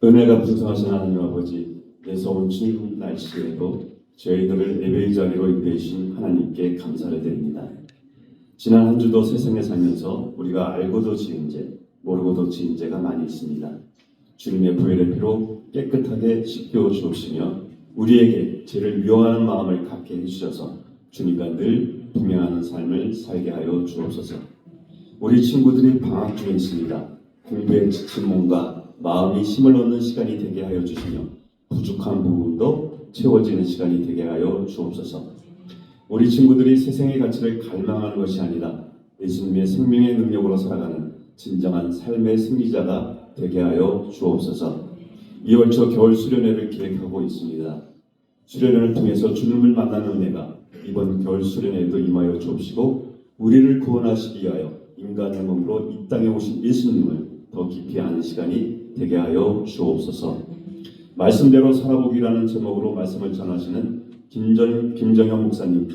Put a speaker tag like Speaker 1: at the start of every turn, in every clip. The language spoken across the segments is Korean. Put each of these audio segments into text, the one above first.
Speaker 1: 은혜가 풍성하신 하나님 아버지, 매서운 추운 날씨에도 저희들을 예배의 자리로 인도해주신 하나님께 감사를 드립니다. 지난 한 주도 세상에 살면서 우리가 알고도 지은 죄, 모르고도 지은 죄가 많이 있습니다. 주님의 보혈의 피로 깨끗하게 씻겨 주옵시며 우리에게 죄를 미워하는 마음을 갖게 해주셔서 주님과 늘 동행하는 삶을 살게 하여 주옵소서. 우리 친구들이 방학 중에 있습니다. 공부에 지친 몸과 마음이 힘을 얻는 시간이 되게 하여 주시며 부족한 부분도 채워지는 시간이 되게 하여 주옵소서. 우리 친구들이 세상의 가치를 갈망하는 것이 아니라 예수님의 생명의 능력으로 살아가는 진정한 삶의 승리자가 되게 하여 주옵소서. 2월 초 겨울 수련회를 기획하고 있습니다. 수련회를 통해서 주님을 만나는 은혜가 이번 겨울 수련회에도 임하여 주옵시고 우리를 구원하시기 위하여 인간의 몸으로 이 땅에 오신 예수님을 더 깊이 아는 시간이 되게 하여 주옵소서. 말씀대로 살아보기라는 제목으로 말씀을 전하시는 김정현 목사님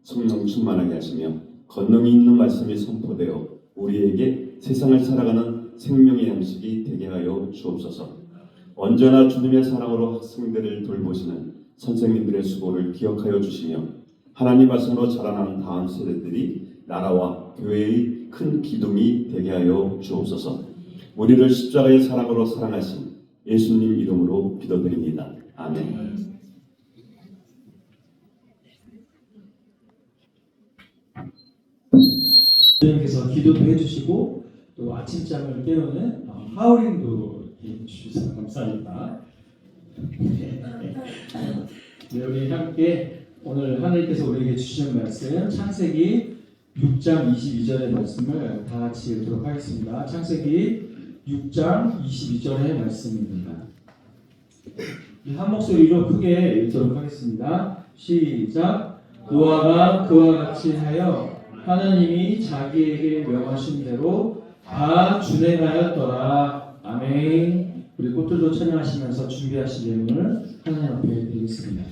Speaker 1: 성령 충만하게 하시며 권능이 있는 말씀이 선포되어 우리에게 세상을 살아가는 생명의 양식이 되게 하여 주옵소서. 언제나 주님의 사랑으로 학생들을 돌보시는 선생님들의 수고를 기억하여 주시며 하나님 말씀으로 자라나는 다음 세대들이 나라와 교회의 큰 기둥이 되게 하여 주옵소서. 우리를 십자가의 사랑으로 사랑하신 예수님 이름으로 기도드립니다. 아멘.
Speaker 2: 주님께서 기도도 해주시고 또 아침잠을 깨우는 하울링도 해주셔서 감사합니다. 네, 우리 함께 오늘 하나님께서 우리에게 주시는 말씀 창세기 6장 22절의 말씀을 다 같이 읽도록 하겠습니다. 창세기 6장 22절의 말씀입니다. 한 목소리로 크게 읽도록 하겠습니다. 시작. 노아가 그와 같이 하여 하나님이 자기에게 명하신 대로 다 준행하였더라. 아멘. 우리 꽃들도 찬양하시면서 준비하신 예물을 하나님 앞에 드리겠습니다.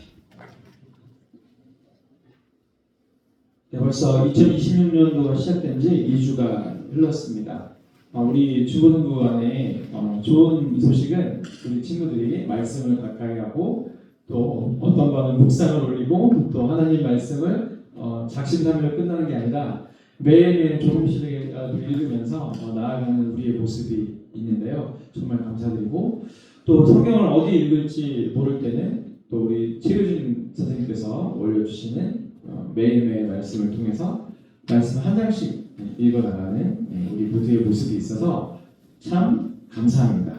Speaker 2: 네, 벌써 2026년도가 시작된 지 2주가 흘렀습니다. 우리 주보등부 안에 좋은 소식은 우리 친구들이 말씀을 가까이 하고 또 어떤 반은 묵상을 올리고 또 하나님 말씀을 작심삼일로 끝나는 게 아니라 매일매일 조금씩 읽으면서 나아가는 우리의 모습이 있는데요. 정말 감사드리고 또 성경을 어디 읽을지 모를 때는 또 우리 최효진 선생님께서 올려주시는 매일매일 말씀을 통해서 말씀 한 장씩 읽어나가는 우리 모두의 모습이 있어서 참 감사합니다.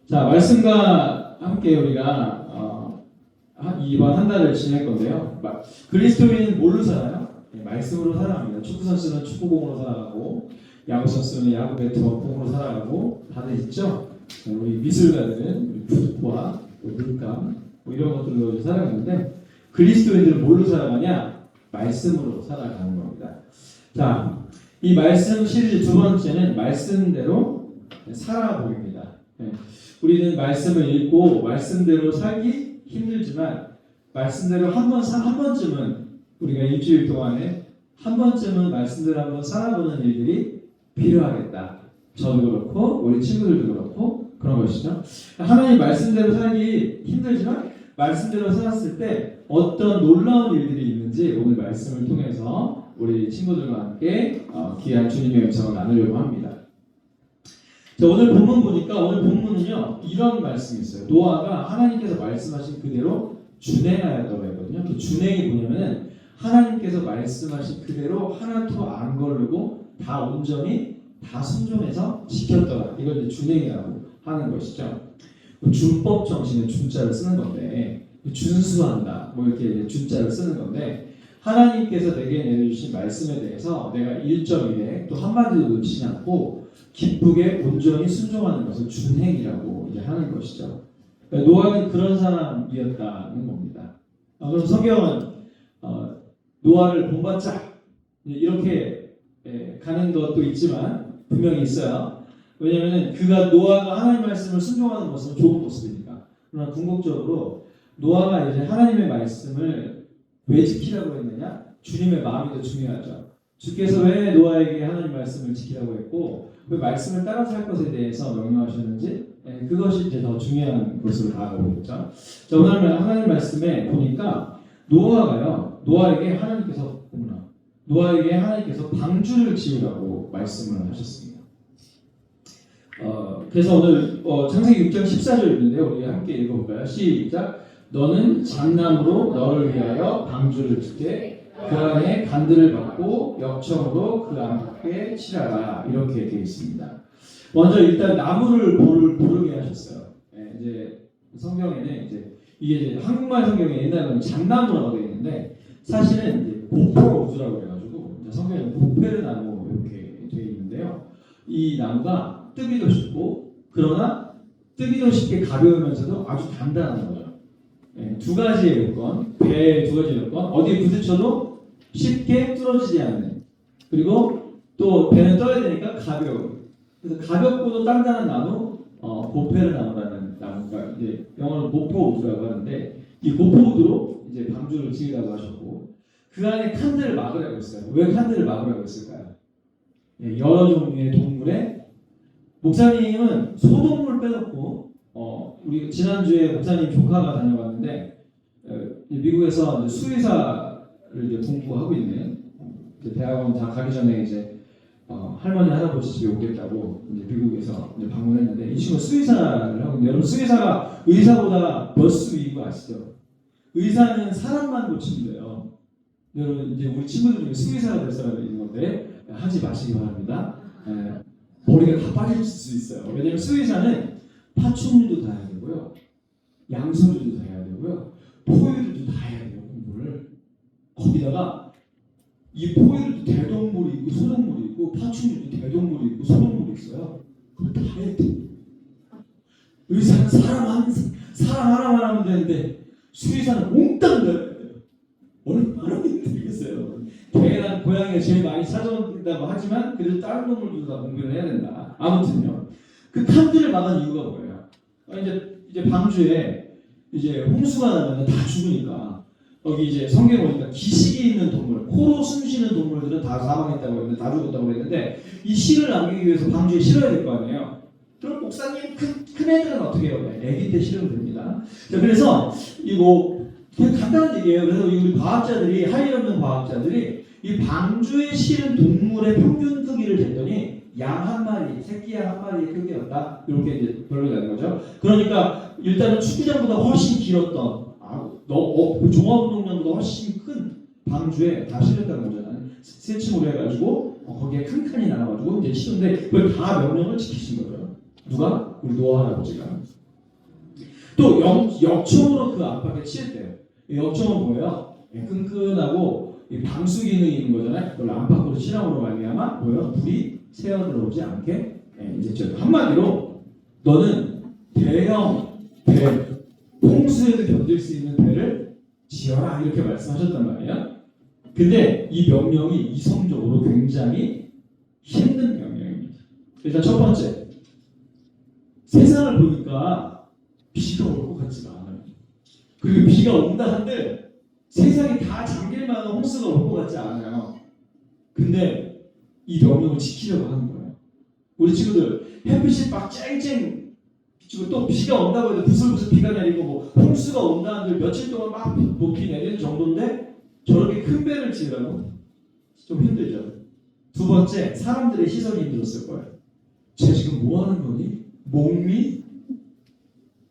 Speaker 2: 자, 말씀과 함께 우리가 이번 한 달을 지낼 건데요. 그리스도인은 뭘로 살아요? 말씀으로 살아갑니다. 축구 선수는 축구공으로 살아가고 야구 선수는 야구 배트와 공으로 살아가고 다들 있죠. 우리 미술가들은 붓과 물감 이런 것들로 살아가는데 그리스도인들은 뭘로 살아가냐? 말씀으로 살아가는 겁니다. 자, 이 말씀 시리즈 두 번째는 말씀대로 살아보기입니다. 우리는 말씀을 읽고 말씀대로 살기 힘들지만 말씀대로 한 번쯤은 우리가 일주일 동안에 한 번쯤은 말씀대로 한번 살아보는 일들이 필요하겠다. 저도 그렇고 우리 친구들도 그렇고 그런 것이죠. 하나님 말씀대로 살기 힘들지만 말씀대로 살았을 때 어떤 놀라운 일들이 있는지 오늘 말씀을 통해서 우리 친구들과 함께 귀한 주님의 음성을 나누려고 합니다. 자, 오늘 본문 보니까 오늘 본문은요 이런 말씀이 있어요. 노아가 하나님께서 말씀하신 그대로 준행하였다고 했거든요. 그 준행이 뭐냐면은 하나님께서 말씀하신 그대로 하나도 안 거르고 다 온전히 다 순종해서 지켰더라. 이걸 이제 준행이라고 하는 것이죠. 준법 정신의 준자를 쓰는 건데 준수한다. 뭐 이렇게 준자를 쓰는 건데 하나님께서 내게 내려주신 말씀에 대해서 내가 1.1에 또 한마디도 놓치지 않고 기쁘게 온전히 순종하는 것을 준행이라고 이제 하는 것이죠. 그러니까 노아는 그런 사람이었다는 겁니다. 그럼 성경은 노아를 본받자 이렇게 가는 것도 있지만 분명히 있어요. 왜냐하면 노아가 하나님 말씀을 순종하는 모습은 좋은 모습이니까. 그러나 궁극적으로 노아가 이제 하나님의 말씀을 왜 지키라고 했느냐? 주님의 마음이 더 중요하죠. 주께서 왜 노아에게 하나님 말씀을 지키라고 했고 그 말씀을 따라서 할 것에 대해서 명령하셨는지 그것이 이제 더 중요한 것으로 다가오고 있죠. 자, 오늘 하나님 말씀에 보니까 노아에게 하나님께서 방주를 지으라고 말씀을 하셨습니다. 그래서 오늘 창세기 6장 14절 있는데 우리 함께 읽어볼까요? 시작. 너는 잣나무로 너를 위하여 방주를 짓게 그 안에 간들을 받고 역청으로 그 안팎에 칠하라. 이렇게 되어 있습니다. 먼저 일단 나무를 고르게 하셨어요. 네, 이제 성경에는 이게 이제 한국말 성경에 옛날에는 잣나무라고 되어 있는데 사실은 이제 고포우드라고 해가지고 성경에 고페르 나무 이렇게 되어 있는데요. 이 나무가 뜨기도 쉽고 그러나 뜨기도 쉽게 가벼우면서도 아주 단단한 거죠. 네, 두 가지의 요건, 배의 두 가지 요건, 어디에 부딪혀도 쉽게 뚫어지지 않는, 그리고 또 배는 떠야 되니까 가벼운. 그래서 가볍고도 단단한 나무, 고페르 나무라는 나무가 이제 영어로 고포우드라고 하는데 이 고포우드로 이제 방주를 지으라고 하셨고 그 안에 칸들을 막으라고 했어요. 왜 칸들을 막으라고 했을까요? 네, 여러 종류의 동물에 목사님은 소동물 빼놓고 우리 지난주에 목사님 조카가 다녀왔는데 미국에서 이제 수의사를 이제 공부하고 있는 이제 대학원 다 가기 전에 이제 할머니 할아버지 집에 오겠다고 이제 미국에서 이제 방문했는데 이 친구가 수의사를 하고 있는데 여러분 수의사가 의사보다 몇 수 위인 거 아시죠? 의사는 사람만 고치면 돼요. 여러분 이제 우리 친구들 중에 수의사가 될 사람이 있는 건데 하지 마시기 바랍니다. 머리가 다 빠질 수 있어요. 왜냐면 수의사는 파충류도 다 해야 되고요, 양서류도 다 해야 되고요, 포유류도 다 해야 돼요. 공부를 거기다가 이 포유류도 대동물이 있고 소동물이 있고 파충류도 대동물이 있고 소동물이 있어요. 그걸 다 해야 돼. 의사는 사람 하나만 하면 되는데 수의사는 몽땅 배워야 돼요. 얼마나 힘들겠어요. 개랑 고양이가 제일 많이 찾아온다고 하지만 그래도 다른 동물들도 다 공부를 해야 된다. 아무튼요. 그 칸들을 막은 이유가 뭐예요? 이제 방주에 이제 홍수가 나면 다 죽으니까 여기 이제 성경에 보니까 기식이 있는 동물, 코로 숨쉬는 동물들은 다 사망했다고 했는데 다 죽었다고 했는데 이 실을 남기기 위해서 방주에 실어야 될 거 아니에요. 그럼 목사님 큰 애들은 어떻게 해요? 애기 때 실으면 됩니다. 자, 그래서 이거 그냥 간단한 얘기예요. 그래서 우리 과학자들이 할 일 없는 과학자들이 이 방주에 실은 동물의 평균 크기를 쟀더니 양 한 마리, 새끼 양 한 마리의 크기였다. 이렇게 이제 결론이 나는 거죠. 그러니까 일단은 축구장보다 훨씬 길었던 종합운동장보다 훨씬 큰 방주에 다 실렸다는 거잖아요. 세층으로 해가지고 거기에 큰 칸이 나와가지고 이제 치는데 그걸 다 명령을 지키신 거죠. 누가? 우리 노아 할아버지가. 또 역청으로 그 안팎에 칠 때요. 역청은 뭐예요? 끈끈하고 방수 기능이 있는 거잖아요. 그걸 안팎으로 칠함으로 말미암아 뭐예요? 불이 새어 들어오지 않게 이제 한마디로 너는 대형 배, 홍수에도 견딜 수 있는 배를 지어라 이렇게 말씀하셨단 말이에요. 근데 이 명령이 이성적으로 굉장히 힘든 명령입니다. 일단 첫 번째, 세상을 보니까 비가 올 것 같지가 않아요. 그리고 비가 온다 한들 세상이 다 잠길 만한 홍수가 올 것 같지 않아요. 근데 이 명령을 지키려고 하는 거예요. 우리 친구들 햇빛이 막 쨍쨍 비치고 또 비가 온다고 해도 부슬부슬 비가 내리고 뭐 홍수가 온다 한들 며칠 동안 막 비 내리는 정도인데 저렇게 큰 배를 지으라고? 좀 힘들죠. 두 번째, 사람들의 시선이 힘들었을 거예요. 쟤 지금 뭐 하는 거니? 목미?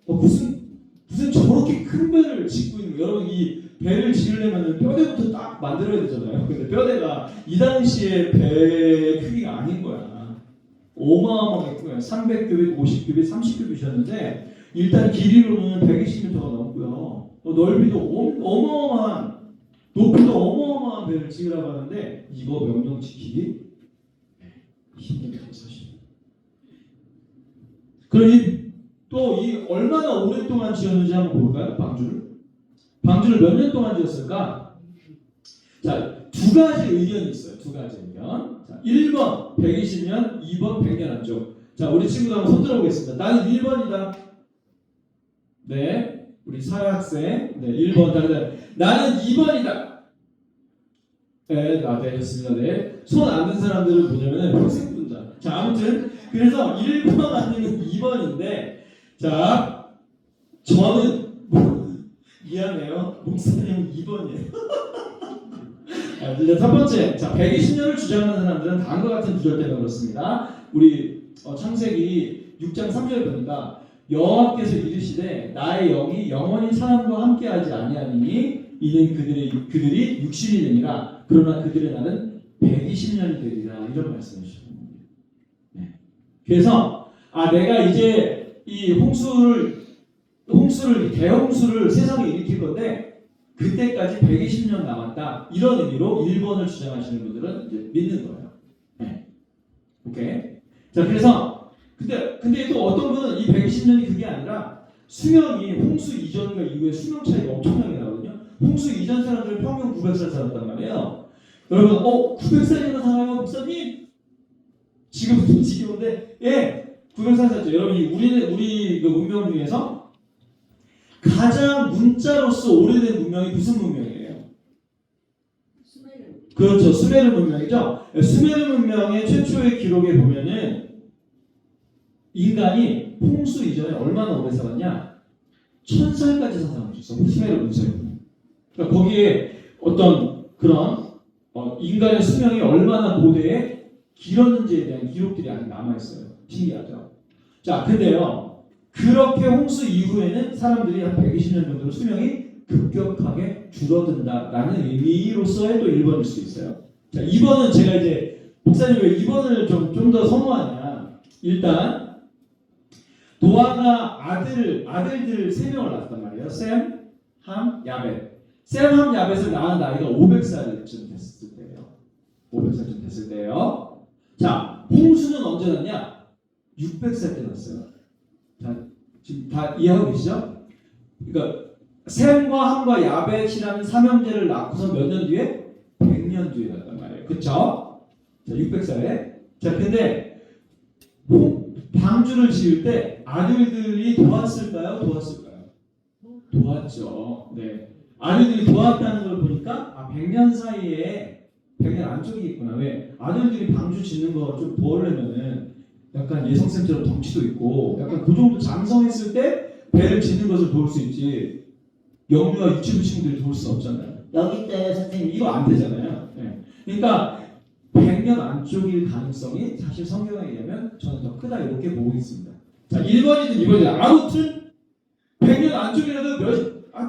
Speaker 2: 무슨 저렇게 큰 배를 짓고 있는 거예요. 여러분 이 배를 지으려면 뼈대부터 딱 만들어야 되잖아요. 근데 뼈대가 이 당시에 배의 크기가 아닌 거야. 어마어마했고요. 300규빗, 50규빗, 30규빗이었는데 일단 길이로는 120m가 넘고요. 넓이도 어마어마한, 높이도 어마어마한 배를 지으라고 하는데 이거 명령 지키기 힘든 거죠, 사실. 그러니 또 이 얼마나 오랫동안 지었는지 한번 볼까요? 방주를 몇 년 동안 지었을까? 자, 두 가지 의견이 있어요. 두 가지 의견. 자, 1번 120년, 2번 100년 안쪽. 자, 우리 친구들 한번 손 들어보겠습니다. 나는 1번이다. 네, 우리 사학생. 네, 1번. 나는 2번이다. 네, 좋습니다. 네. 손 안 든 사람들은 뭐냐면 평생 분자. 자, 아무튼 그래서 1번 아니면 2번인데 자, 저는 미안해요. 목사님은 2번이에요. 이제 첫 번째, 자 120년을 주장하는 사람들은 다음과 같은 구절 때문에 그렇습니다. 우리 창세기 6장 3절에 보니까 여호와께서 이르시되 나의 영이 영원히 사람과 함께하지 아니하니니 이는 그들이 육신이 되니라. 그러나 그들의 날은 120년이 되리라. 이런 말씀을 주셨습니다. 네. 그래서 내가 이제 이 홍수를 대홍수를 세상에 일으킬 건데 그때까지 120년 남았다. 이런 의미로 1번을 주장하시는 분들은 이제 믿는 거예요. 네. 오케이. 자, 그래서 근데 또 어떤 분은 이 120년이 그게 아니라 수명이 홍수 이전과 이후에 수명 차이가 엄청나게 나거든요. 홍수 이전 사람들은 평균 900살 살았단 말이에요. 여러분, 900살이나 살아요, 목사님? 지금부터 지겨운데, 예, 900살 살죠. 여러분, 우리 그 문명 중에서 가장 문자로서 오래된 문명이 무슨 문명이에요?
Speaker 3: 수메르.
Speaker 2: 그렇죠, 수메르 문명이죠. 수메르 문명의 최초의 기록에 보면은 인간이 홍수 이전에 얼마나 오래 살았냐? 1000살까지 산 사람이 있어. 수메르 문서에. 그러니까 거기에 어떤 그런 인간의 수명이 얼마나 고대에 길었는지에 대한 기록들이 아직 남아있어요. 신기하죠? 자, 근데요, 그렇게 홍수 이후에는 사람들이 한 120년 정도로 수명이 급격하게 줄어든다라는 의미로서의 또 1번일 수 있어요. 자, 2번은 제가 이제, 목사님 왜 2번을 좀 더 선호하냐. 일단, 노아가 아들들 3명을 낳았단 말이에요. 셈, 함, 야벳. 셈, 함, 야벳을 낳은 나이가 500살쯤 됐을 때예요. 500살쯤 됐을 때예요. 자, 홍수는 언제 났냐? 600살 때 났어요. 자, 지금 다 이해하고 계시죠? 그러니까 셈과 함과 야벳이라는 삼형제를 낳고서 몇 년 뒤에? 100년 뒤에 났단 말이에요. 그쵸? 자, 600살에. 자, 근데 방주를 지을 때 아들들이 도왔을까요? 도왔죠. 네. 아들들이 도왔다는 걸 보니까 100년 사이에 100년 안쪽이겠구나. 왜? 아들들이 방주 짓는 거 좀 도와려면은 약간 예성쌤처럼 덩치도 있고 약간 그 정도 장성했을 때 배를 짓는 것을 도울 수 있지. 영유아 유치부 친구들이 도울 수 없잖아요. 여기 때 선생님 이거 안 되잖아요. 네. 그러니까 100년 안쪽일 가능성이 사실 성경에 의하면 저는 더 크다 이렇게 보고 있습니다. 자, 1번이든 2번이든 아무튼 100년 안쪽이라도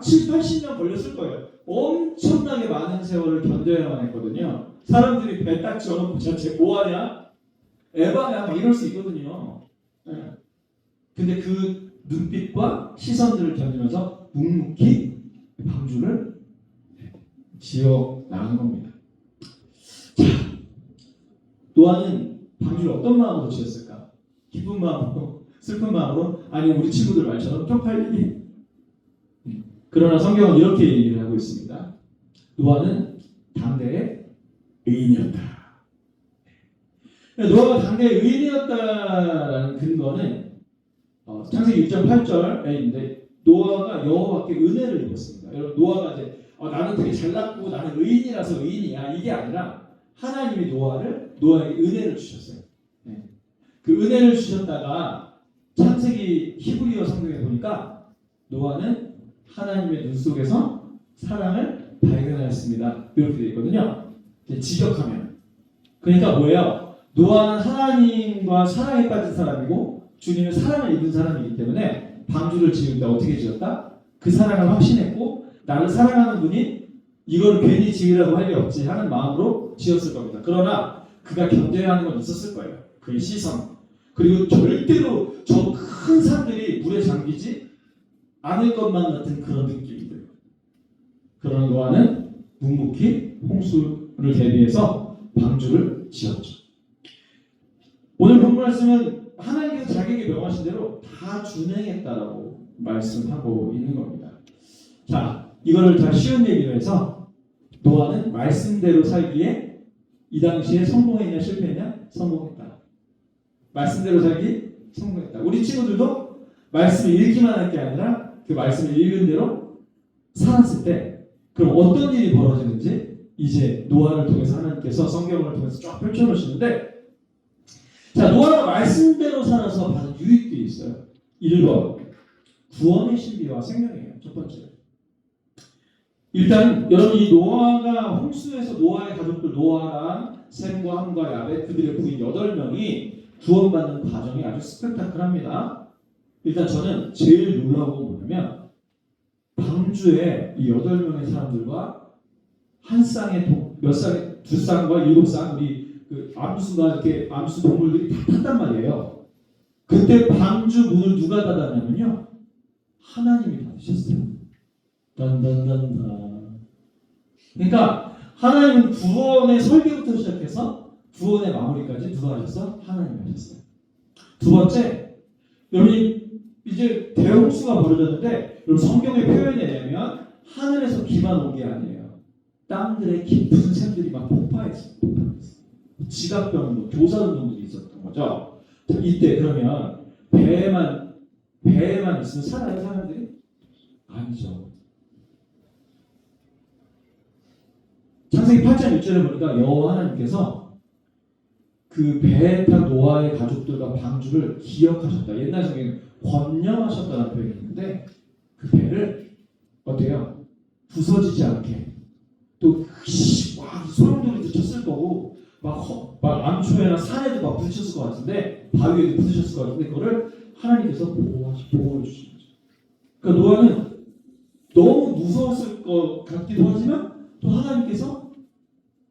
Speaker 2: 7, 80년 걸렸을 거예요. 엄청나게 많은 세월을 견뎌야만 했거든요. 사람들이 배 딱 지어놓고 쟤 뭐하냐? 에바야 막 이럴 수 있거든요. 네. 근데 그 눈빛과 시선들을 견디면서 묵묵히 방주를 지어 나간 겁니다. 자, 노아는 방주를 어떤 마음으로 지었을까? 기쁜 마음으로? 슬픈 마음으로? 아니면 우리 친구들 말처럼 쪽팔리기? 그러나 성경은 이렇게 얘기를 하고 있습니다. 노아는 당대의 의인이었다. 노아가 당대의 의인이었다라는 근거는 창세기 6장 8절에 있는데 노아가 여호와께 은혜를 입었습니다. 여러분, 노아가 이제 나는 되게 잘났고 나는 의인이라서 의인이야 이게 아니라 하나님이 노아에게 은혜를 주셨어요. 네. 그 은혜를 주셨다가 창세기 히브리어 성경에 보니까 노아는 하나님의 눈 속에서 사랑을 발견하였습니다. 이렇게 되어 있거든요. 직역하면. 그러니까 뭐예요? 노아는 하나님과 사랑에 빠진 사람이고 주님의 사랑을 입은 사람이기 때문에 방주를 지을 때 어떻게 지었다? 그 사랑을 확신했고 나를 사랑하는 분이 이걸 괜히 지으라고 할 리 없지 하는 마음으로 지었을 겁니다. 그러나 그가 견뎌야 하는 건 있었을 거예요. 그의 시선. 그리고 절대로 저 큰 산들이 물에 잠기지 않을 것만 같은 그런 느낌이 들어요. 그러나 노아는 묵묵히 홍수를 대비해서 방주를 지었죠. 오늘 본 말씀은 하나님께서 자기에게 명하신 대로 다 준행했다라고 말씀하고 있는 겁니다. 자, 이거를 다 쉬운 얘기로 해서 노아는 말씀대로 살기에 이 당시에 성공했냐 실패했냐? 성공했다. 말씀대로 살기 성공했다. 우리 친구들도 말씀을 읽기만 할 게 아니라 그 말씀을 읽은 대로 살았을 때 그럼 어떤 일이 벌어지는지 이제 노아를 통해서 하나님께서 성경을 통해서 쫙 펼쳐놓으시는데 자, 노아가 말씀대로 살아서 받은 유익들이 있어요. 1번 구원의 신비와 생명이에요. 첫 번째. 일단 여러분 이 노아가 홍수에서 노아의 가족들 노아랑 셈과 함과 야벳 그들의 부인 8명이 구원받는 과정이 아주 스펙타클합니다. 일단 저는 제일 놀라운 건 뭐냐면 방주에 이 8명의 사람들과 한 쌍의 몇 쌍의 두 쌍과 7쌍 우리 그 암수가 이렇게 암수 동물들이 다 탔단 말이에요. 그때 방주 문을 누가 닫았냐면요. 하나님이 닫으셨어요. 딴딴딴딴. 그러니까 하나님은 구원의 설계부터 시작해서 구원의 마무리까지 누가 하셨어? 하나님이 하셨어요. 두 번째, 여러분이 이제 대홍수가 벌어졌는데 여러분 성경의 표현에 의하면 하늘에서 비만 온 게 아니에요. 땅들의 깊은 샘들이 막 폭파했어요. 지각병, 교사운동들이 있었던 거죠. 자, 이때 그러면 배에만 있으면 살아요 사람들이? 아니죠. 창세기 8장 1절에 보니까 여호와 하나님께서 그 배에 탄 노아의 가족들과 방주를 기억하셨다. 옛날 성경에 권념하셨다는 표현이 있는데 그 배를 어때요? 부서지지 않게 또 소용돌이도 쳤을 거고 막 암초에나 산에도 막 부딪혔을 것 같은데 바위에도 부딪혔을 것 같은데 그거를 하나님께서 보호해 주신 거죠. 그러니까 노아는 너무 무서웠을 것 같기도 하지만 또 하나님께서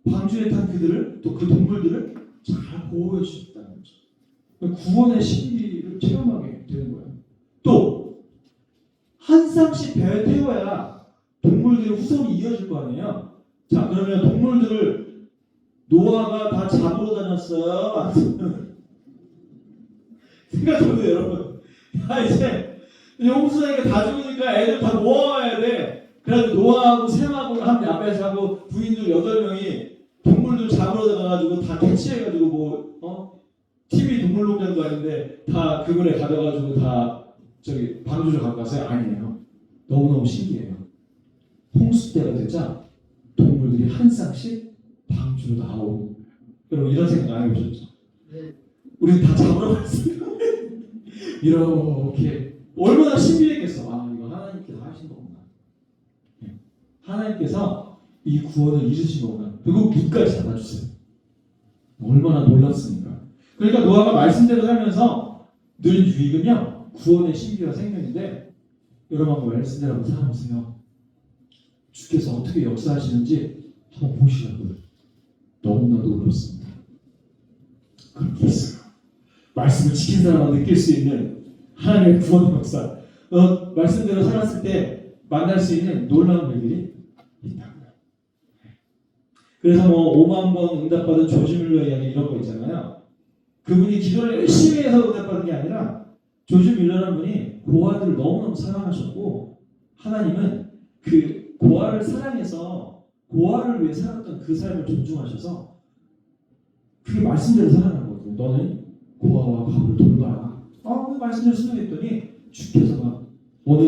Speaker 2: 방주에 탄 그들을 또 그 동물들을 잘 보호해 주셨다는 거죠. 그러니까 구원의 신비를 체험하게 되는 거예요. 또 한 쌍씩 배에 태워야 동물들의 후손이 이어질 거 아니에요. 자 그러면 동물들을 노아가 다 잡으러 다녔어요. 생각해보세요 여러분. 야 이제 홍수니까 다 죽으니까 애들 다 모아와야 돼. 그래서 노아하고 셈하고 한 앞에서 하고 부인들 8명이 동물들 잡으러 가가지고 다 퇴치해가지고 TV 동물농장도 아닌데 다 그물에 가져가지고 다 저기 방주를 갖고 가서요? 아니에요. 너무너무 신기해요. 홍수 때가 되자 동물들이 한 쌍씩 방주로 나오고 여러분 이런 생각 안 해보셨죠? 우리 다 잡으러 갔어요. 이렇게 얼마나 신비했겠어. 아 이거 하나님께서 하신 거구나. 하나님께서 이 구원을 이루신 거구나. 그리고 물까지 잡아주세요. 얼마나 놀랐습니까? 그러니까 노아가 말씀대로 살면서 늘 유익은요. 구원의 신비와 생명인데 여러분 한번 말씀대로 한번 살아보세요. 주께서 어떻게 역사하시는지 한번 보시라고요. 너무나 놀랍습니다. 그렇게 있어요. 말씀을 지킨 사람만 느낄 수 있는 하나님의 구원 역사. 말씀대로 살았을 때 만날 수 있는 놀라운 일들이 있다고요. 그래서 5만 번 응답받은 조지 밀러 이야기 이런 거 있잖아요. 그분이 기도를 열심히 해서 응답받은 게 아니라 조지 밀러라는 분이 고아들을 너무너무 사랑하셨고 하나님은 그 고아를 사랑해서 고아를 위해 살았던 그 삶을 존중하셔서 그게 말씀대로 살아난 거거든요. 너는 고아와 밥을 돌봐라. 그 말씀대로 순종했더니 주께서 막 어느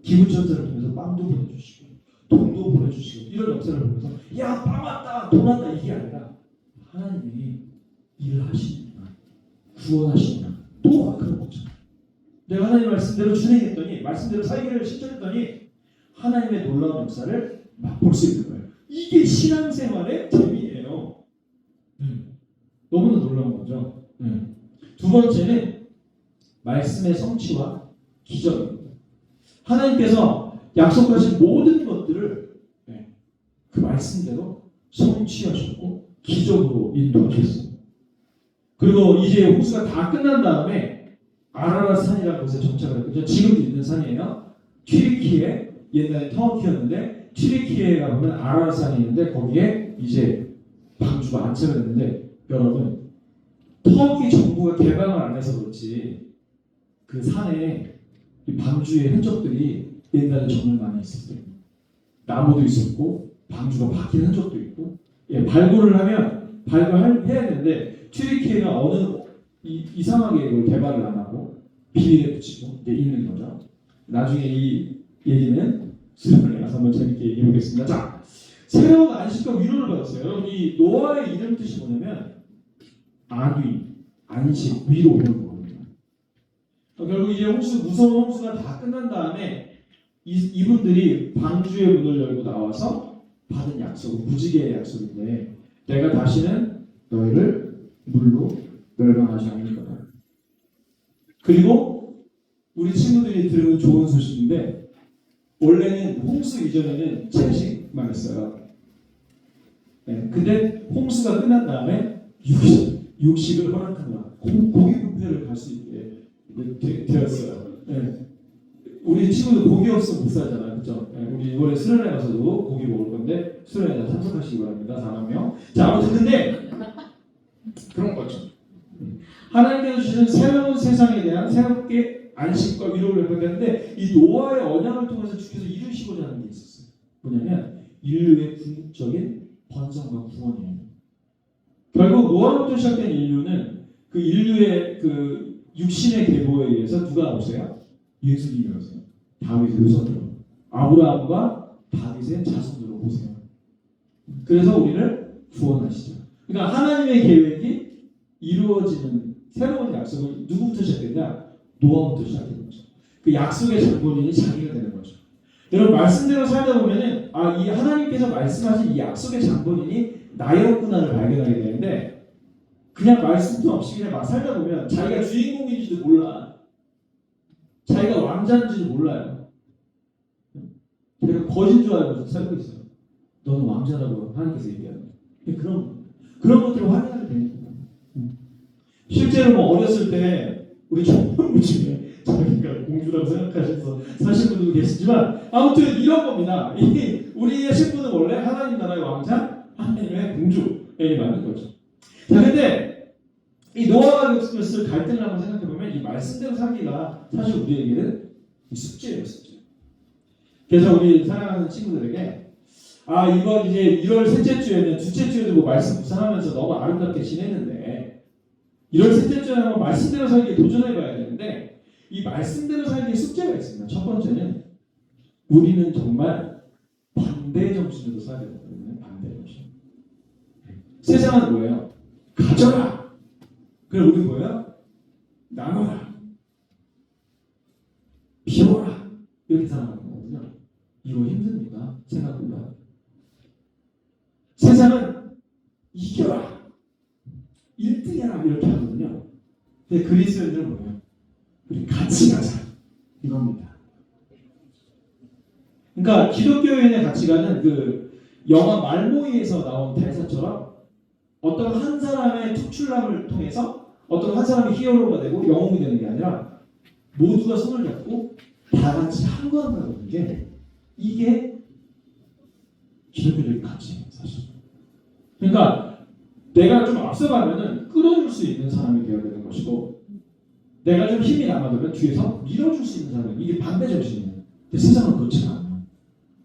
Speaker 2: 기부천사를 통해서 빵도 보내주시고 돈도 보내주시고 이런 역사를 보면서 야 빵 왔다 돈 왔다 이게 아니라 하나님이 일을 하시니까 구원하시니까 또 그런 거죠. 내가 하나님 말씀대로 준행했더니 말씀대로 살기를 실천했더니 하나님의 놀라운 역사를 맛볼 수 있는 거예요. 이게 신앙생활의 재미예요. 너무나 놀라운 거죠. 두 번째는 말씀의 성취와 기적입니다. 하나님께서 약속하신 모든 것들을 그 말씀대로 성취하셨고 기적으로 인도하셨어요. 그리고 이제 홍수가 다 끝난 다음에 아라랏 산이라는 곳에 정착을 했거든요. 지금도 있는 산이에요. 튀르키예, 옛날에 터키였는데 튀르키예에 가보면 아라랏 산이 있는데 거기에 이제 방주가 안착을 했는데 여러분 터키 정부가 개방을 안 해서 그렇지 그 산에 이 방주의 흔적들이 옛날에 정말 많이 있었어요. 나무도 있었고 방주가 박힌 흔적도 있고 발굴을 하면 발굴해야 되는데 튀르키예가 어느 이상하게 이걸 개발을 안 하고 비밀에 붙이고 있는 거죠. 나중에 이 얘기는 수련회 가서 한번 재밌게 얘기해 보겠습니다. 자, 새로운 안식과 위로를 받았어요. 여러분 이 노아의 이름 뜻이 뭐냐면 안위, 안식, 위로 이런 거거든요. 결국 이제 무서운 홍수가 다 끝난 다음에 이분들이 방주의 문을 열고 나와서 받은 약속, 무지개의 약속인데 내가 다시는 너희를 물로 멸망하지 않을 거다. 그리고 우리 친구들이 들은 좋은 소식인데 원래는 홍수 이전에는 채식만 했어요. 네, 근데 홍수가 끝난 다음에 육식을 허락하느라 고기 뷔페를 갈 수 있게 되었어요. 네. 우리 친구들 고기 없으면 못 살잖아요. 그렇죠? 네, 우리 이번에 수련회 가서도 고기 먹을 건데 수련회에 참석하시기 바랍니다. 4만 명. 자, 아무튼 근데 그런 거죠. 하나님께서 주신 새로운 세상에 대한 새롭게 안식과 위로를 회복했는데 이 노아의 언약을 통해서 주께서 이루시고자 하는 게 있었어요. 뭐냐면 인류의 궁극적인 번성과 구원이에요. 결국 노아로부터 시작된 인류는 그 인류의 그 육신의 계보에 의해서 누가 오세요? 예수님이 오세요. 다윗의 후손으로 아브라함과 다윗의 자손으로 오세요. 그래서 우리를 구원하시죠. 그러니까 하나님의 계획이 이루어지는 새로운 약속은 누구부터 시작됐냐? 노아부터 시작된 거죠. 그 약속의 장본인이 자기가 되는 거죠. 여러분 말씀대로 살다 보면은 이 하나님께서 말씀하신 이 약속의 장본인이 나였구나를 발견하게 되는데 그냥 말씀도 없이 그냥 막 살다 보면 자기가 주인공인지도 몰라. 자기가 왕자인지도 몰라요. 제가 거짓인 줄 알고 살고 있어요. 너는 왕자라고 하나님께서 얘기하는 그런 것들을 확인하게 되는 거예요. 실제로 뭐 어렸을 때 우리 청년부 중에 자기가 공주라고 생각하셔서 사실 분들도 계시지만 아무튼 이런 겁니다. 우리의 신분은 원래 하나님 나라의 왕자, 하나님의 공주에 맞는 거죠. 자, 근데 이 노아가 겪었을 갈등을 한번 생각해 보면 이 말씀대로 살기가 사실 우리에게는 숙제예요, 숙제. 그래서 우리 사랑하는 친구들에게 이번 이제 1월 셋째 주에는 둘째 주에도 뭐 말씀 묵상하면서 너무 아름답게 지냈는데 1월 셋째 주에 한번 말씀대로 살기에 도전해봐야 되는데 이 말씀대로 살기에 숙제가 있습니다. 첫 번째는 우리는 정말 반대 정신으로 살아야 되거든요. 반대 정신. 세상은 뭐예요? 가져라. 그럼 우리 뭐예요? 나눠라. 비워라. 이렇게 살아가는 거거든요. 이거 힘듭니다. 생각보다. 세상은 이겨라. 1등해라. 이렇게 하거든요. 근데 그리스도인들은 뭐예요? 우리 같이 가자. 이겁니다. 그러니까 기독교인의 가치관은 그 영화 말모이에서 나온 대사처럼 어떤 한 사람의 특출남을 통해서 어떤 한 사람이 히어로가 되고 영웅이 되는 게 아니라 모두가 손을 잡고 다 같이 한 걸음 가는 게 이게 기독교적인 가치예요, 사실. 그러니까 내가 좀 앞서가면은 끌어줄 수 있는 사람이 되어야 되는 것이고 내가 좀 힘이 남아들면 뒤에서 밀어줄 수 있는 사람이 이게 반대 정신이에요. 근데 세상은 그렇지 않아요.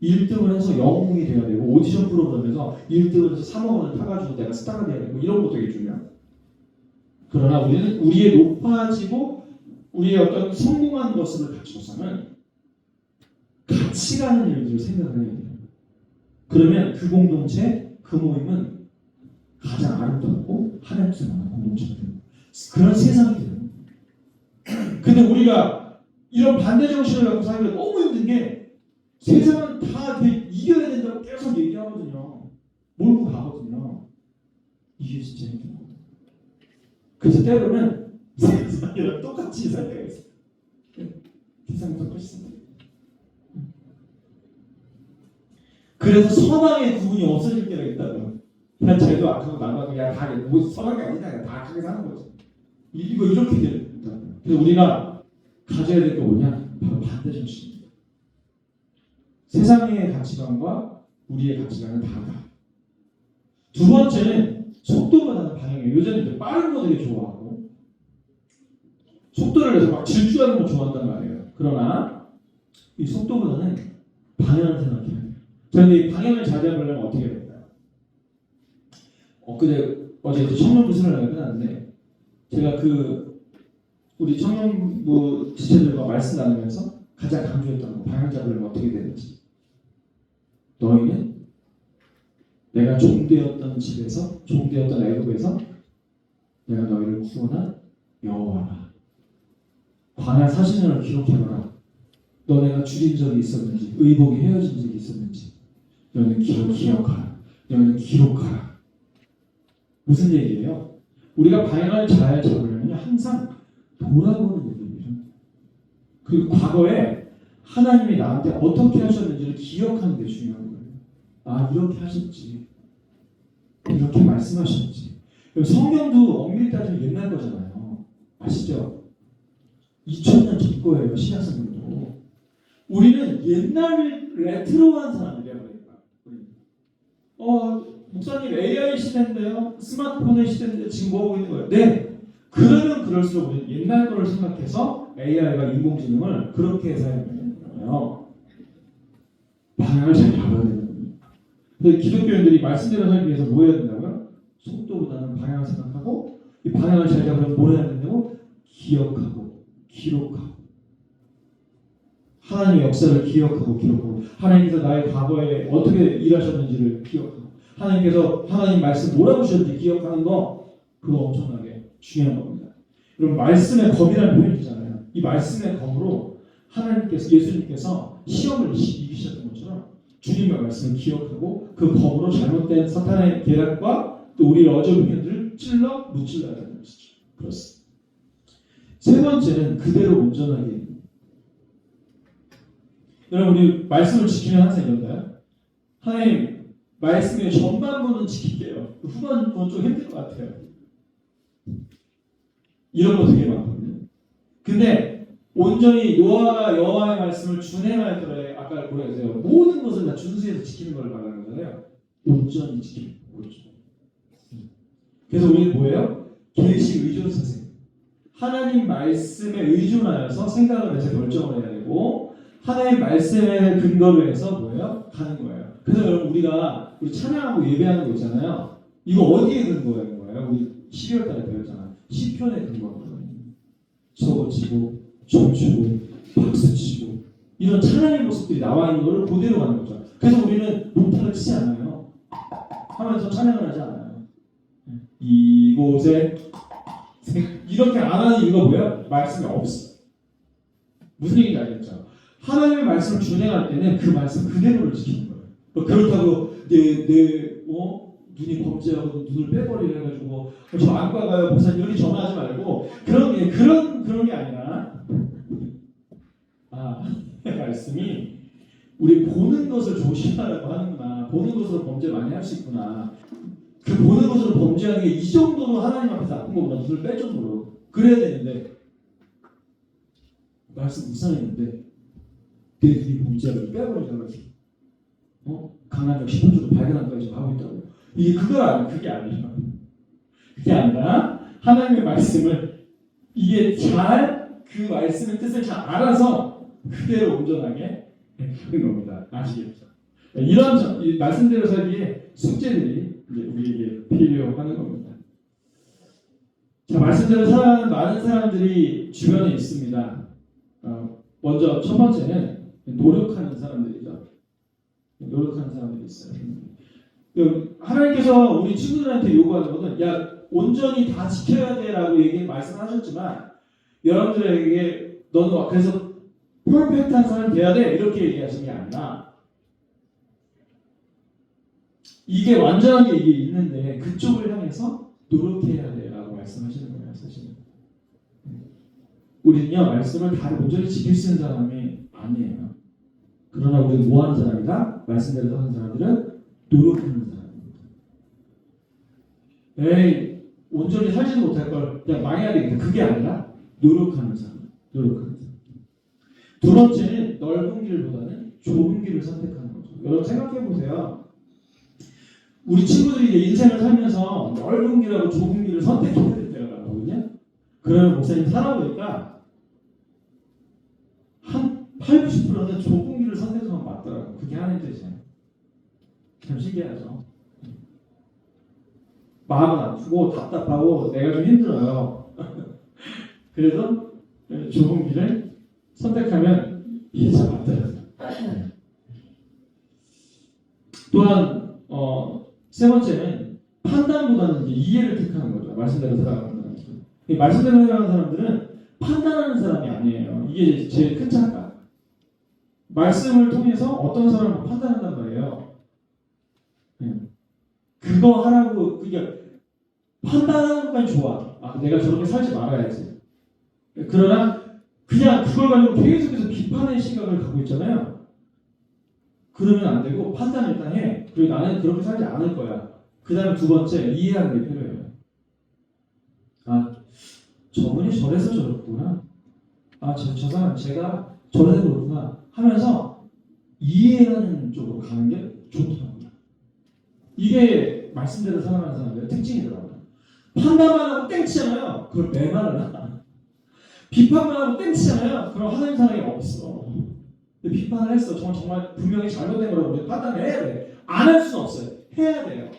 Speaker 2: 1등을 해서 영웅이 돼야 되고 오디션 프로그램에서 1등을 해서 3억 원을 타가지고 내가 스타가 돼야 되고 이런 것도 되게 중요해요. 그러나 우리는 우리의 높아지고 우리의 어떤 성공한 것을 가지고서는 같이 가는 일들을 생각을 해야 돼요. 그러면 그 공동체, 그 모임은 가장 아름답고 하나님께 만난 공동체가 됩니다. 그런 세상이 돼요. 근데 우리가 이런 반대 정신을 갖고 살기가 너무 힘든 게 세상은 다 이겨야 된다고 계속 얘기하거든요. 몰고 가거든요. 이게 진짜 힘든 거예요. 그래서 때로는 세상이랑 똑같이 살 때가 있어요. 세상이 똑같이 살 때가 있어요. 그래서 선악의 구분이 없어질 때가 있다고요. 그냥 쟤도 악하고 나도 그냥 다 뭐 선악이 아니다. 다 악하게 사는 거죠. 이거 이렇게 된다고요. 그래서 우리가 가져야 될 게 뭐냐? 바로 반대 정신입니다. 세상의 가치관과 우리의 가치관은 다르다. 두 번째는 속도가 나는 방향이에요. 요즘은 빠른 거 되게 좋아하고 속도를 내서 막 질주하는 거 좋아한단 말이에요. 그러나 이 속도보다는 방향을 생각해야 돼요. 저는 이 방향을 잘 잡으려면 어떻게 해야 될까요? 어제 청년부 수련회가 끝났는데 제가 우리 청년부 지체들과 말씀 나누면서 가장 강조했던 거 방향 잡으려면 어떻게 되는지 너희는 내가 종되었던 집에서 종되었던 애굽에서 내가 너희를 구원한 여호와라. 관할 사진을 기록해봐라. 너네가 죽인 적이 있었는지, 의복이 헤어진 적이 있었는지, 너는 기억하라. 너는 기록하라. 무슨 얘기예요? 우리가 방향을 잘 잡으려면 항상 돌아보는 얘기입니다. 그리고 과거에 하나님이 나한테 어떻게 하셨는지를 기억하는 게 중요한 거예요. 아, 이렇게 하셨지. 이렇게 말씀하셨지. 성경도 엄밀히 따지면 옛날 거잖아요. 아시죠? 2000년 전 거예요. 신약성경도. 우리는 옛날 레트로한 사람들이야. 목사님 AI 시대인데요. 스마트폰의 시대인데 지금 뭐 하고 있는 거예요? 네. 그러면 그럴수록 우리는 옛날 거를 생각해서 AI가 인공지능을 그렇게 사용하는 거예요. 방향을 잘 잡아야 되는 겁니다. 근데 기독교인들이 말씀대로 살기 위해서 뭐 해야 된다고요? 속도보다는 방향을 생각하고 이 방향을 잘 잡으려면 뭘 해야 된다고? 기억하고 기록하고 하나님의 역사를 기억하고 기록하고 하나님께서 나의 과거에 어떻게 일하셨는지를 기억하고 하나님께서 하나님 말씀 뭐라고 주셨는지 기억하는 거 그거 엄청나게 중요한 겁니다. 여러분 말씀의 검이라는 표현이 있잖아요. 이 말씀의 검으로 하나님께서 예수님께서 시험을 이기셨던 것처럼 주님의 말씀을 기억하고 그 검으로 잘못된 사탄의 계략과 또 우리의 어저비견들을 찔러 무찔러야 되는 것이죠. 그렇습니다. 세 번째는 그대로 온전하게. 여러분 우리 말씀을 지키면 항상 이런가요? 하나님 말씀의 전반부는 지킬게요. 후반부는 좀 힘들 것 같아요. 이런 거 되게 많거든요. 근데 온전히 여호와가 여호와의 말씀을 준행할 때에 아까 뭐라 했어요? 모든 것을 다 준수해서 지키는 걸 말하는 거잖아요. 온전히 지키는 거죠. 그래서 우리는 뭐예요? 계시 의존 사상. 하나님 말씀에 의존하여서 생각을 해서 결정을 해야 되고 하나님 말씀에 근거로 해서 뭐예요? 가는 거예요. 그래서 여러분 우리 찬양하고 예배하는 거 있잖아요. 이거 어디에 근거하는 거예요? 우리 12월 달에 배웠잖아요. 시편에 근거하는 거예요. 서고치고 춤추고 박수치고 이런 찬양의 모습들이 나와 있는 거를 그대로 가는 거죠. 그래서 우리는 노타를 치지 않아요. 하면서 찬양을 하지 않아요. 이곳에 이렇게 안 하는 이유가 뭐예요? 말씀이 없어. 무슨 얘기인지 알겠죠? 하나님의 말씀을 준행할 때는 그 말씀 그대로를 지키는 거예요. 그렇다고 눈이 범죄하고 눈을 빼버리려 해가지고 저 안과 가요 목사님 여기 전화하지 말고 그런 게 아니라 말씀이 우리 보는 것을 조심하라고 하는구나. 보는 것으로 범죄 많이 할 수 있구나. 그 보는 것으로 범죄하는 게 이 정도로 하나님 앞에서 나쁜 거구나. 눈을 뺄 정도로 그래야 되는데 말씀 묵상했는데 내 눈이 범죄하고 빼버리려고 강남역 10분 발견한다고 지금 하고 있다고. 이게 그게 아니라 그게 아니라 하나님의 말씀을 이게 그 말씀의 뜻을 잘 알아서 그대로 온전하게 하는 겁니다. 아시겠죠? 이런 이 말씀대로 살기에 숙제들이 이제 우리에게 필요하는 겁니다. 자, 말씀대로 살아가는 많은 사람들이 주변에 있습니다. 먼저 첫 번째는 노력하는 사람들이죠. 노력하는 사람들이 있어요. 하나님께서 우리 친구들한테 요구하는 것은 야 온전히 다 지켜야 돼라고 말씀하셨지만 여러분들에게 너는 그래서 퍼펙트한 사람이 돼야 돼 이렇게 얘기하시는 게 아니라 이게 완전하게 이게 있는데 그쪽을 향해서 노력해야 돼라고 말씀하시는 거예요. 사실은 우리는요 말씀을 다 온전히 지킬 수 있는 사람이 아니에요. 그러나 우리는 뭐 하는 사람이다? 말씀대로 하는 사람들은 노력하는 사람입니다. 에이 온전히 살지도 못할 걸 그냥 망해야 되겠다. 그게 아니라 노력하는 사람. 노력하는 사람. 두 번째는 넓은 길보다는 좁은 길을 선택하는 거죠. 여러분 생각해 보세요. 우리 친구들이 이제 인생을 살면서 넓은 길하고 좁은 길을 선택해야 될 때가 나거든요. 그러면 목사님 살아보니까 한 8, 90%는 좁은 길을 선택하면 맞더라고요. 그게 하나님 뜻이에요. 참 신기하죠. 마음은 아프고 답답하고 내가 좀 힘들어요. 그래서 좁은 길을 선택하면 이게 참 맞더라고요. 또한 세 번째는 판단보다는 이제 이해를 택하는 거죠. 말씀대로 살아가는 사람들은. 말씀대로 살아가는 사람들은 판단하는 사람이 아니에요. 이게 제일 큰 차이가. 말씀을 통해서 어떤 사람을 판단한단 말이에요. 그거 하라고 그게 판단하는 것까지 좋아. 아, 내가 저렇게 살지 말아야지. 그러나 그냥 그걸 가지고 계속해서 비판의 시각을 갖고 있잖아요. 그러면 안 되고 판단을 일단 해. 그리고 나는 그렇게 살지 않을 거야. 그 다음에 두 번째, 이해하는 게 필요해요. 아, 저분이 저래서 저렇구나. 아, 저 사람 제가 저래서 그렇구나 하면서 이해하는 쪽으로 가는 게 좋더라고요. 이게 말씀대로 살아가는 사람들의 특징이더라고요. 판단만 하고 땡치잖아요. 그걸 매말을 하나. 비판만 하고 땡치잖아요. 그럼 하나님 사랑이 없어. 근데 비판을 했어. 정말 분명히 잘못된 거라고 우리 판단을 해야 돼. 안 할 수는 없어요. 해야 돼요.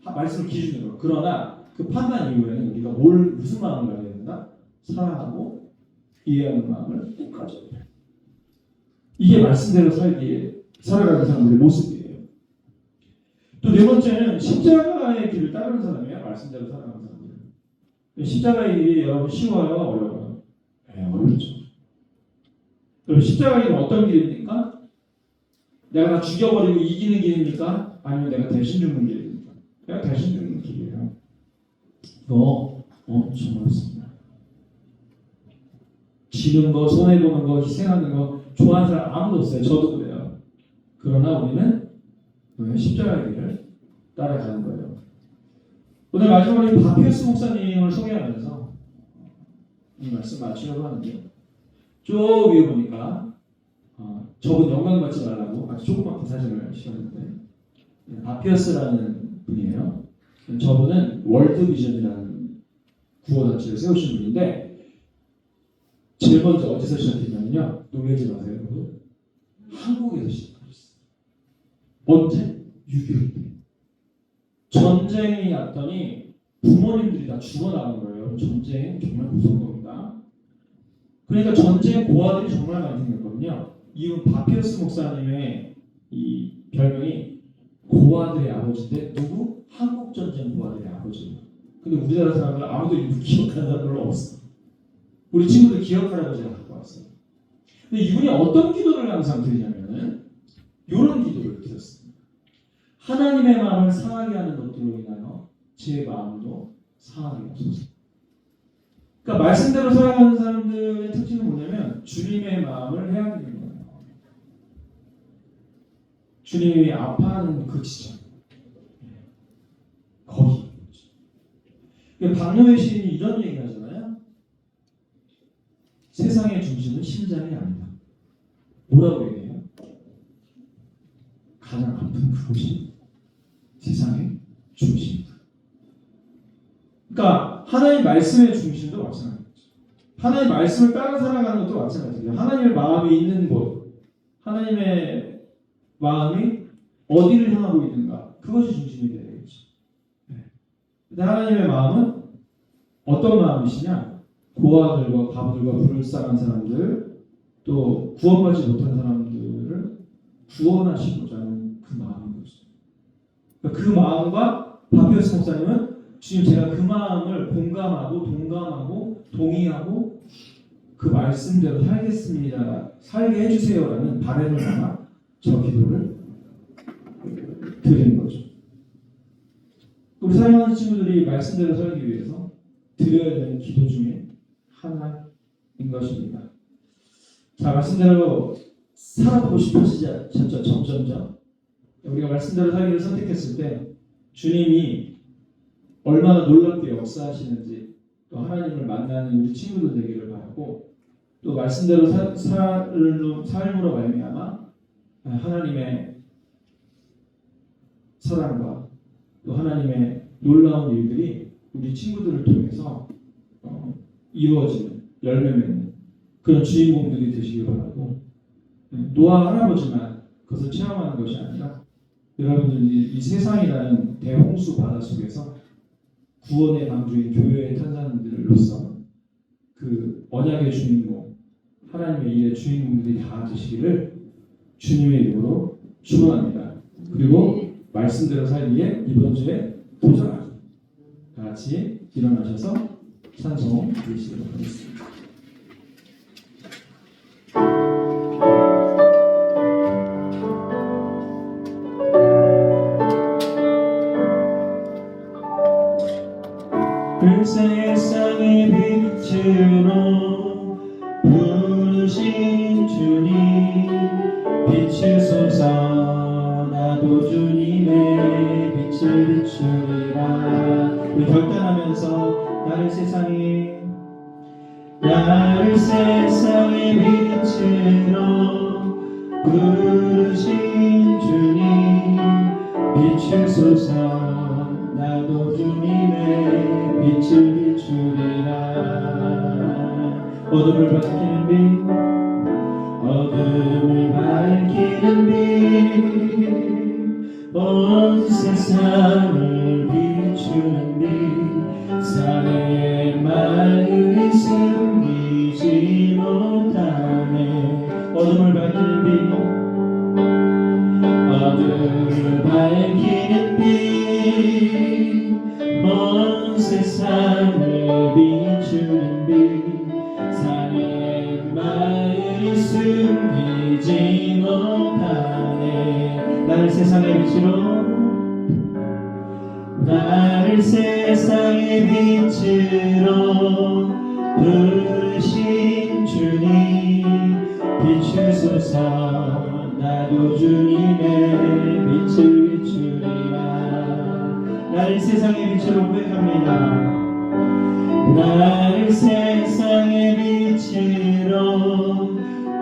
Speaker 2: 말씀을 기준으로. 그러나 그 판단 이후에는 우리가 무슨 마음을 가져야 된다? 사랑하고 이해하는 마음을 꼭 가져야 돼요. 이게 말씀대로 살아가는 사람들의 모습이에요. 또 네 번째는 십자가의 길을 따르는 사람이에요. 말씀대로 살아가는 사람들. 십자가의 길이 여러분 쉬워요? 어려워요? 네, 어렵죠. 그럼 십자가의 길은 어떤 길입니까? 내가 다 죽여버리고 이기는 길입니까? 아니면 내가 대신 죽는 길입니까? 내가 대신 죽는 길이에요. 이거 엄청 어렵습니다. 지는 거, 손해보는 거, 희생하는 거 좋아하는 사람 아무도 없어요. 저도 그래요. 그러나 우리는 십자가의 길을 따라가는 거예요. 오늘 마지막으로 바피우스 목사님을 소개하면서 이 말씀 마치려고 하는데 저 위에 보니까 저분 영광 받지 말라고 아주 조그맣게 사진을 씌웠는데 바피우스라는 분이에요. 저분은 월드비전이라는 구호단체를 세우신 분인데 제일 먼저 어디서 시작했냐면요. 놀라지 마세요. 여러분. 한국에서 시작하셨어요. 언제? 6.25 때. 전쟁이 났더니 부모님들이 다 죽어나간 거예요. 전쟁 정말 무서운 겁니다. 그러니까 전쟁 고아들이 정말 많이 생겼거든요. 이분 바피우스 목사님의 이 별명이 고아들의 아버지인데 누구? 한국전쟁 고아들의 아버지예요. 근데 우리나라 사람들 아무도 이분 기억하는 사람 별로 없어. 우리 친구들 기억하라고 제가 갖고 왔어요. 근데 이분이 어떤 기도를 항상 드리냐면은 이런 기도를 드렸습니다. 하나님의 마음을 상하게 하는 것들로 인하여 제 마음도 상하게 하소서. 그러니까 말씀대로 살아가는 사람들의 특징은 뭐냐면 주님의 마음을 헤아리는 거예요. 주님이 아파하는 그 지점. 거기. 박노해 시인이 이런 얘기를 하잖아요. 세상의 중심은 심장이 아니다. 뭐라고 얘기해요? 가장 아픈 그곳이 세상의 중심이다. 그러니까 하나님 말씀의 중심도 마찬가지죠. 하나님 말씀을 따라 살아가는 것도 마찬가지예요. 하나님의 마음이 있는 곳, 하나님의 마음이 어디를 향하고 있는가, 그것이 중심이 되어야 되겠죠. 근데 하나님의 마음은 어떤 마음이시냐? 고아들과 과부들과 불쌍한 사람들, 또 구원받지 못한 사람들을 구원하시고자 하는 그 마음인 거죠. 그 마음과 바피우스 목사님은 주님 제가 그 마음을 공감하고 동감하고 동의하고 그 말씀대로 살겠습니다. 살게 해주세요라는 바람을 담아 저 기도를 드리는 거죠. 우리 사랑하는 친구들이 말씀대로 살기 위해서 드려야 되는 기도 중에 하나인 것입니다. 자, 말씀대로 살아보고 싶으시죠? 점점점. 우리가 말씀대로 살기를 선택했을 때 주님이 얼마나 놀랍게 역사하시는지 또 하나님을 만나는 우리 친구들 되기를 바라고 또 말씀대로 삶으로 말미암아 하나님의 사랑과 또 하나님의 놀라운 일들이 우리 친구들을 통해서 이루어지는 열매 맺는 그런 주인공들이 되시길 바라고 노아 할아버지만 그것을 체험하는 것이 아니라 여러분들이 이 세상이라는 대홍수 바다 속에서 구원의 방주인 교회의 탄산들로서 그 언약의 주인공 하나님의 일의 주인공들이 다 되시기를 주님의 이름으로 축원합니다. 그리고 말씀대로 살기에 이번 주에 도전하기 다 같이 일어나셔서 찬송 드리시도록 하겠습니다. 부르신 주님 비추소서. 나도 주님의 빛을 비추리라. 우리 결단하면서 나를 세상에 빛으로 부르신 주님 비추소서. 나도 주님의 빛을 비추리라. 어둠을 밝히는 빛, 어둠을 밝히는 빛, 온 세상을 비추는 빛, 사내의 말을 숨기지 못하네. 어둠을 밝히는 빛, 어둠을 밝히는 빛, 온 세상을 비추는 빛, 사내의 말을 숨기지 못하네. 나를 세상의 빛으로, 나를 세상의 빛으로 부르신 주님 비추소서. 나도 주님의 빛을 비추리라. 나를 세상의 빛으로 고백합니다. 나를 세상의 빛으로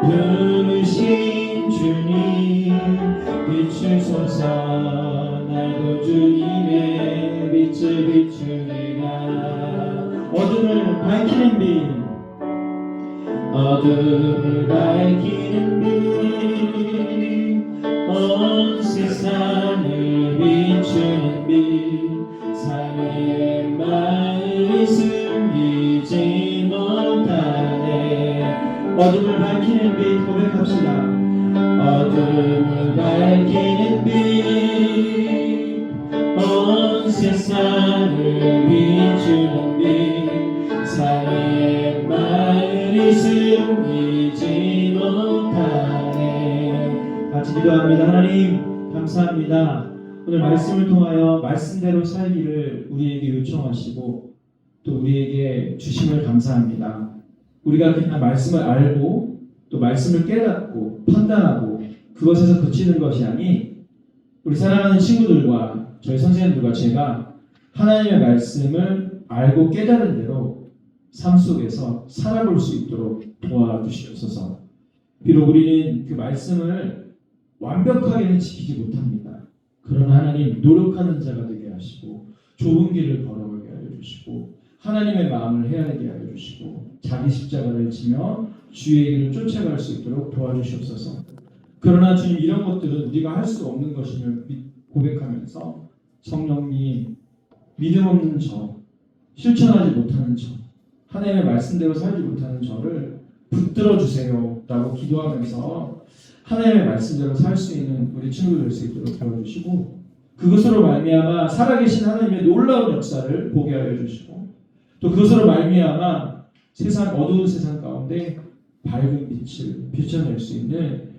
Speaker 2: 부르신 주님 비추소서. 나도 주님의 빛을 비추리라. 어둠을 밝히는 빛, 어둠을 밝히는 빛, 온 세상을 비추는 빛, 사내의 말을 숨기지 못하네. 어둠을 밝히는 빛 고백합시다. 어둠을 밝히는 빛, 온 세상을 비추는 빛, 사내의 말을 숨기지 못하네. 같이 기도합니다. 하나님 감사합니다. 오늘 말씀을 통하여 말씀대로 살기를 우리에게 요청하시고 또 우리에게 주심을 감사합니다. 우리가 그냥 말씀을 알고 또 말씀을 깨닫고 판단하고 그것에서 그치는 것이 아닌 우리 사랑하는 친구들과 저희 선생님들과 제가 하나님의 말씀을 알고 깨달은 대로 삶 속에서 살아볼 수 있도록 도와주시옵소서. 비록 우리는 그 말씀을 완벽하게는 지키지 못합니다. 그러나 하나님 노력하는 자가 되게 하시고 좋은 길을 걸어가게 하여 주시고 하나님의 마음을 헤아리게 하여 주시고 자기 십자가를 지며 주의 길을 쫓아갈 수 있도록 도와주시옵소서. 그러나 주님 이런 것들은 우리가 할 수 없는 것임을 고백하면서 성령님 믿음 없는 저, 실천하지 못하는 저, 하나님의 말씀대로 살지 못하는 저를 붙들어 주세요 라고 기도하면서 하나님의 말씀대로 살 수 있는 우리 친구들 될 수 있도록 도와주시고 그것으로 말미암아 살아계신 하나님의 놀라운 역사를 보게 하여 주시고 또 그것으로 말미암아 세상 어두운 세상 가운데 밝은 빛을 비춰낼 수 있는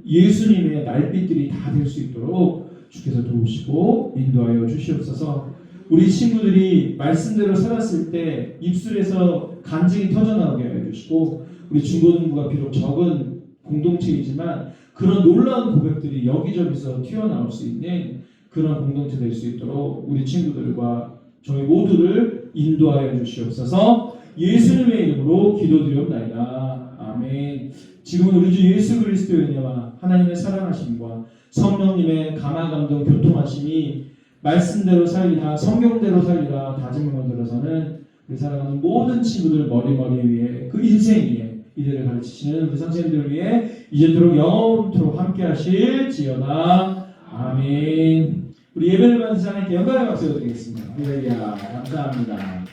Speaker 2: 예수님의 날빛들이 다 될 수 있도록 주께서 도우시고 인도하여 주시옵소서. 우리 친구들이 말씀대로 살았을 때 입술에서 간증이 터져나오게 하여 주시고 우리 중고등부가 비록 적은 공동체이지만 그런 놀라운 고백들이 여기저기서 튀어나올 수 있는 그런 공동체 될 수 있도록 우리 친구들과 저희 모두를 인도하여 주시옵소서. 예수님의 이름으로 기도드리옵나이다. 아멘. 지금은 우리 주 예수 그리스도의 은혜와 하나님의 사랑하심과 성령님의 감화감동 교통하심이 말씀대로 살리라 성경대로 살리라 다짐을 들어서는 우리 사랑하는 모든 친구들 머리 위에 그 인생 위에 이들을 가르치시는 우리 선생님들을 위해 이제도록 영원토록 함께 하실지어다. 아멘. 우리 예배를 받는 사람에게 영광의 박수 드리겠습니다. 할렐루야. 감사합니다.